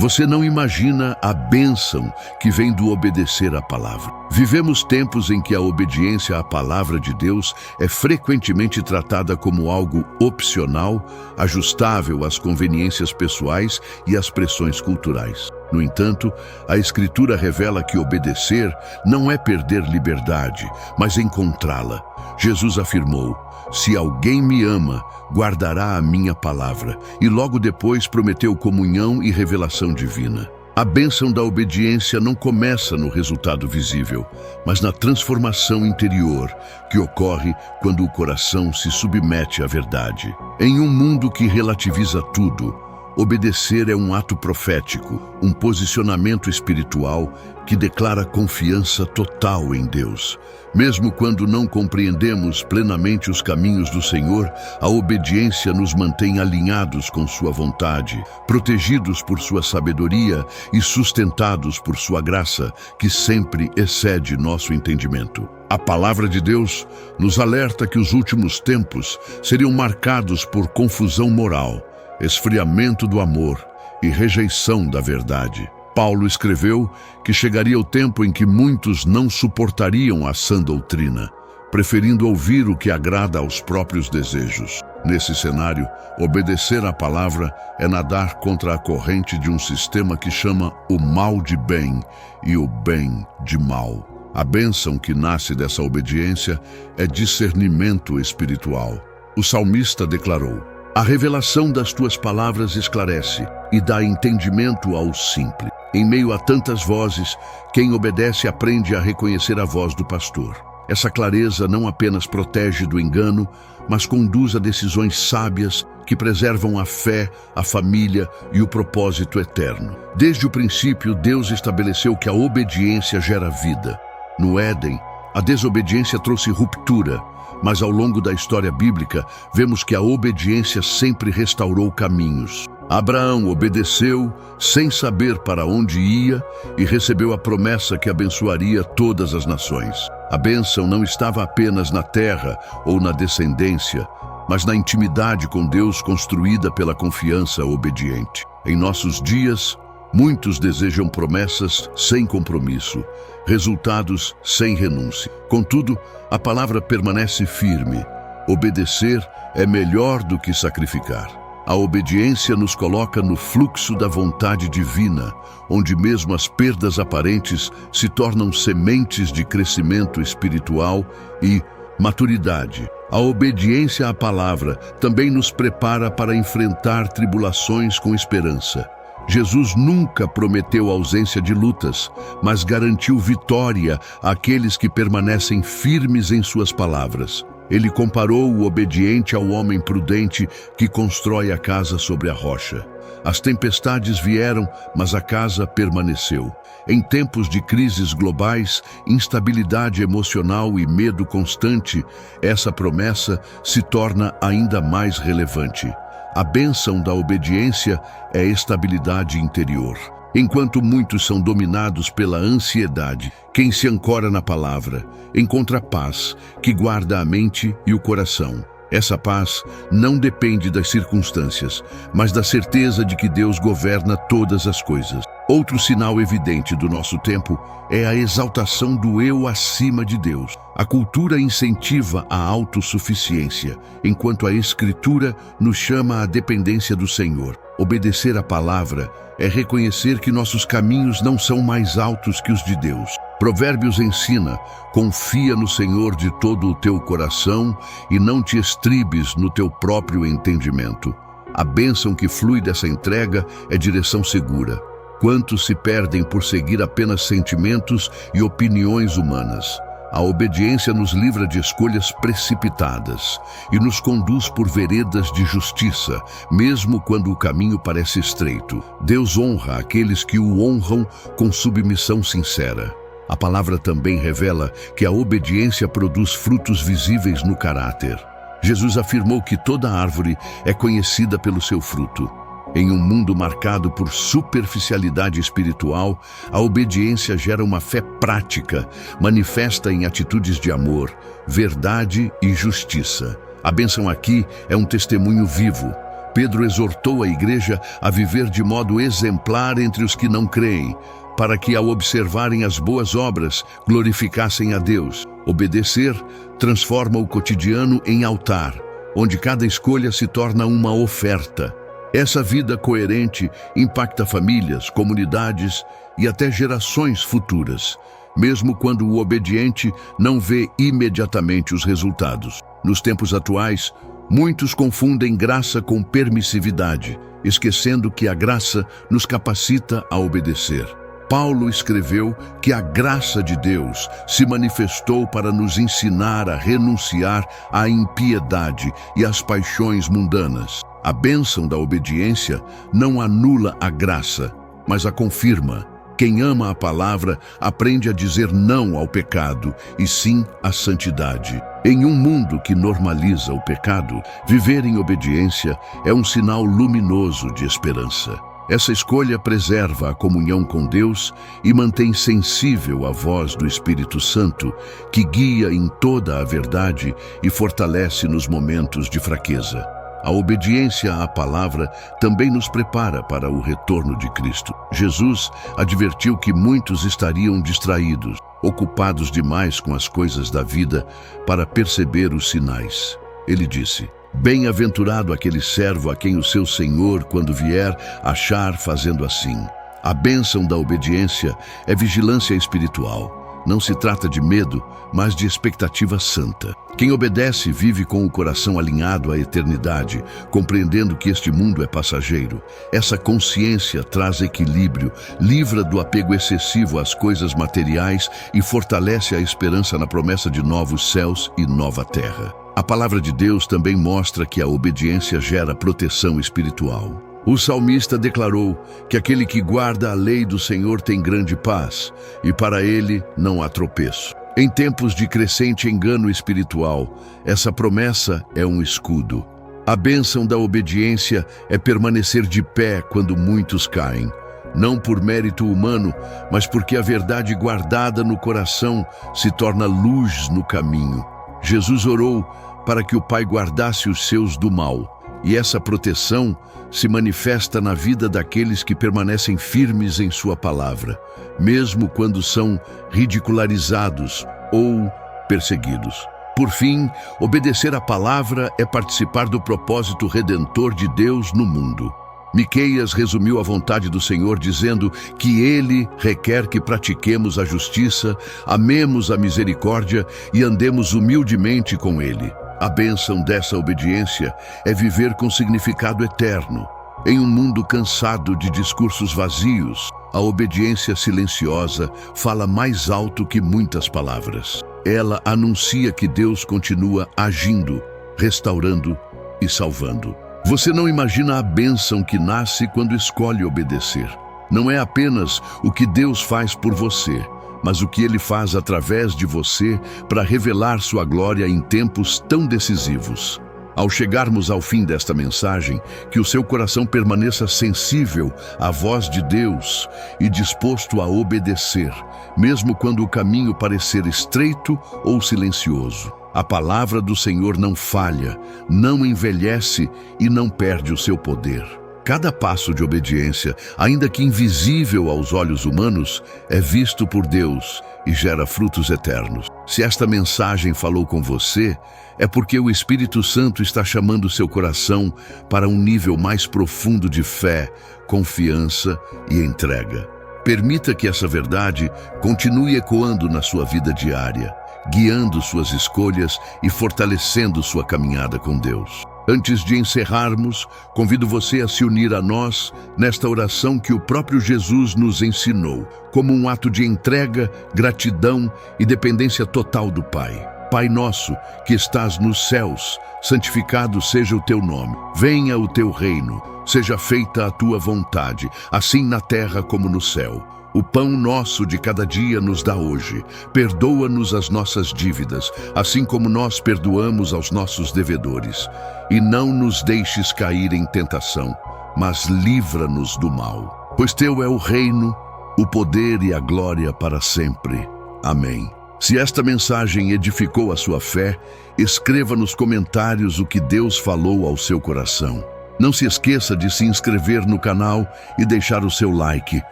Você não imagina a bênção que vem do obedecer à palavra. Vivemos tempos em que a obediência à palavra de Deus é frequentemente tratada como algo opcional, ajustável às conveniências pessoais e às pressões culturais. No entanto, a Escritura revela que obedecer não é perder liberdade, mas encontrá-la. Jesus afirmou: "Se alguém me ama, guardará a minha palavra", e logo depois prometeu comunhão e revelação divina. A bênção da obediência não começa no resultado visível, mas na transformação interior que ocorre quando o coração se submete à verdade. Em um mundo que relativiza tudo, obedecer é um ato profético, um posicionamento espiritual que declara confiança total em Deus. Mesmo quando não compreendemos plenamente os caminhos do Senhor, a obediência nos mantém alinhados com sua vontade, protegidos por sua sabedoria e sustentados por sua graça, que sempre excede nosso entendimento. A palavra de Deus nos alerta que os últimos tempos seriam marcados por confusão moral, esfriamento do amor e rejeição da verdade. Paulo escreveu que chegaria o tempo em que muitos não suportariam a sã doutrina, preferindo ouvir o que agrada aos próprios desejos. Nesse cenário, obedecer à palavra é nadar contra a corrente de um sistema que chama o mal de bem e o bem de mal. A bênção que nasce dessa obediência é discernimento espiritual. O salmista declarou: "A revelação das tuas palavras esclarece e dá entendimento ao simples." Em meio a tantas vozes, quem obedece aprende a reconhecer a voz do pastor. Essa clareza não apenas protege do engano, mas conduz a decisões sábias que preservam a fé, a família e o propósito eterno. Desde o princípio, Deus estabeleceu que a obediência gera vida. No Éden, a desobediência trouxe ruptura, mas ao longo da história bíblica, vemos que a obediência sempre restaurou caminhos. Abraão obedeceu sem saber para onde ia e recebeu a promessa que abençoaria todas as nações. A bênção não estava apenas na terra ou na descendência, mas na intimidade com Deus construída pela confiança obediente. Em nossos dias, muitos desejam promessas sem compromisso, resultados sem renúncia. Contudo, a palavra permanece firme. Obedecer é melhor do que sacrificar. A obediência nos coloca no fluxo da vontade divina, onde mesmo as perdas aparentes se tornam sementes de crescimento espiritual e maturidade. A obediência à palavra também nos prepara para enfrentar tribulações com esperança. Jesus nunca prometeu ausência de lutas, mas garantiu vitória àqueles que permanecem firmes em suas palavras. Ele comparou o obediente ao homem prudente que constrói a casa sobre a rocha. As tempestades vieram, mas a casa permaneceu. Em tempos de crises globais, instabilidade emocional e medo constante, essa promessa se torna ainda mais relevante. A bênção da obediência é estabilidade interior. Enquanto muitos são dominados pela ansiedade, quem se ancora na palavra encontra paz, que guarda a mente e o coração. Essa paz não depende das circunstâncias, mas da certeza de que Deus governa todas as coisas. Outro sinal evidente do nosso tempo é a exaltação do eu acima de Deus. A cultura incentiva a autossuficiência, enquanto a Escritura nos chama à dependência do Senhor. Obedecer à palavra é reconhecer que nossos caminhos não são mais altos que os de Deus. Provérbios ensina: confia no Senhor de todo o teu coração e não te estribes no teu próprio entendimento. A bênção que flui dessa entrega é direção segura. Quantos se perdem por seguir apenas sentimentos e opiniões humanas? A obediência nos livra de escolhas precipitadas e nos conduz por veredas de justiça, mesmo quando o caminho parece estreito. Deus honra aqueles que o honram com submissão sincera. A palavra também revela que a obediência produz frutos visíveis no caráter. Jesus afirmou que toda árvore é conhecida pelo seu fruto. Em um mundo marcado por superficialidade espiritual, a obediência gera uma fé prática, manifesta em atitudes de amor, verdade e justiça. A bênção aqui é um testemunho vivo. Pedro exortou a igreja a viver de modo exemplar entre os que não creem, para que, ao observarem as boas obras, glorificassem a Deus. Obedecer transforma o cotidiano em altar, onde cada escolha se torna uma oferta. Essa vida coerente impacta famílias, comunidades e até gerações futuras, mesmo quando o obediente não vê imediatamente os resultados. Nos tempos atuais, muitos confundem graça com permissividade, esquecendo que a graça nos capacita a obedecer. Paulo escreveu que a graça de Deus se manifestou para nos ensinar a renunciar à impiedade e às paixões mundanas. A bênção da obediência não anula a graça, mas a confirma. Quem ama a palavra aprende a dizer não ao pecado e sim à santidade. Em um mundo que normaliza o pecado, viver em obediência é um sinal luminoso de esperança. Essa escolha preserva a comunhão com Deus e mantém sensível a voz do Espírito Santo, que guia em toda a verdade e fortalece nos momentos de fraqueza. A obediência à palavra também nos prepara para o retorno de Cristo. Jesus advertiu que muitos estariam distraídos, ocupados demais com as coisas da vida para perceber os sinais. Ele disse: "Bem-aventurado aquele servo a quem o seu senhor, quando vier, achar fazendo assim." A bênção da obediência é vigilância espiritual. Não se trata de medo, mas de expectativa santa. Quem obedece vive com o coração alinhado à eternidade, compreendendo que este mundo é passageiro. Essa consciência traz equilíbrio, livra do apego excessivo às coisas materiais e fortalece a esperança na promessa de novos céus e nova terra. A palavra de Deus também mostra que a obediência gera proteção espiritual. O salmista declarou que aquele que guarda a lei do Senhor tem grande paz, e para ele não há tropeço. Em tempos de crescente engano espiritual, essa promessa é um escudo. A bênção da obediência é permanecer de pé quando muitos caem, não por mérito humano, mas porque a verdade guardada no coração se torna luz no caminho. Jesus orou para que o Pai guardasse os seus do mal, e essa proteção se manifesta na vida daqueles que permanecem firmes em sua palavra, mesmo quando são ridicularizados ou perseguidos. Por fim, obedecer à palavra é participar do propósito redentor de Deus no mundo. Miqueias resumiu a vontade do Senhor dizendo que Ele requer que pratiquemos a justiça, amemos a misericórdia e andemos humildemente com Ele. A bênção dessa obediência é viver com significado eterno. Em um mundo cansado de discursos vazios, a obediência silenciosa fala mais alto que muitas palavras. Ela anuncia que Deus continua agindo, restaurando e salvando. Você não imagina a bênção que nasce quando escolhe obedecer. Não é apenas o que Deus faz por você, mas o que Ele faz através de você para revelar sua glória em tempos tão decisivos. Ao chegarmos ao fim desta mensagem, que o seu coração permaneça sensível à voz de Deus e disposto a obedecer, mesmo quando o caminho parecer estreito ou silencioso. A palavra do Senhor não falha, não envelhece e não perde o seu poder. Cada passo de obediência, ainda que invisível aos olhos humanos, é visto por Deus e gera frutos eternos. Se esta mensagem falou com você, é porque o Espírito Santo está chamando seu coração para um nível mais profundo de fé, confiança e entrega. Permita que essa verdade continue ecoando na sua vida diária, guiando suas escolhas e fortalecendo sua caminhada com Deus. Antes de encerrarmos, convido você a se unir a nós nesta oração que o próprio Jesus nos ensinou, como um ato de entrega, gratidão e dependência total do Pai. Pai nosso, que estás nos céus, santificado seja o teu nome. Venha o teu reino, seja feita a tua vontade, assim na terra como no céu. O pão nosso de cada dia nos dá hoje. Perdoa-nos as nossas dívidas, assim como nós perdoamos aos nossos devedores. E não nos deixes cair em tentação, mas livra-nos do mal. Pois teu é o reino, o poder e a glória para sempre. Amém. Se esta mensagem edificou a sua fé, escreva nos comentários o que Deus falou ao seu coração. Não se esqueça de se inscrever no canal e deixar o seu like,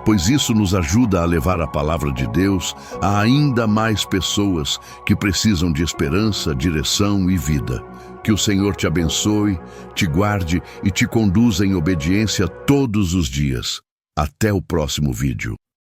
pois isso nos ajuda a levar a palavra de Deus a ainda mais pessoas que precisam de esperança, direção e vida. Que o Senhor te abençoe, te guarde e te conduza em obediência todos os dias. Até o próximo vídeo.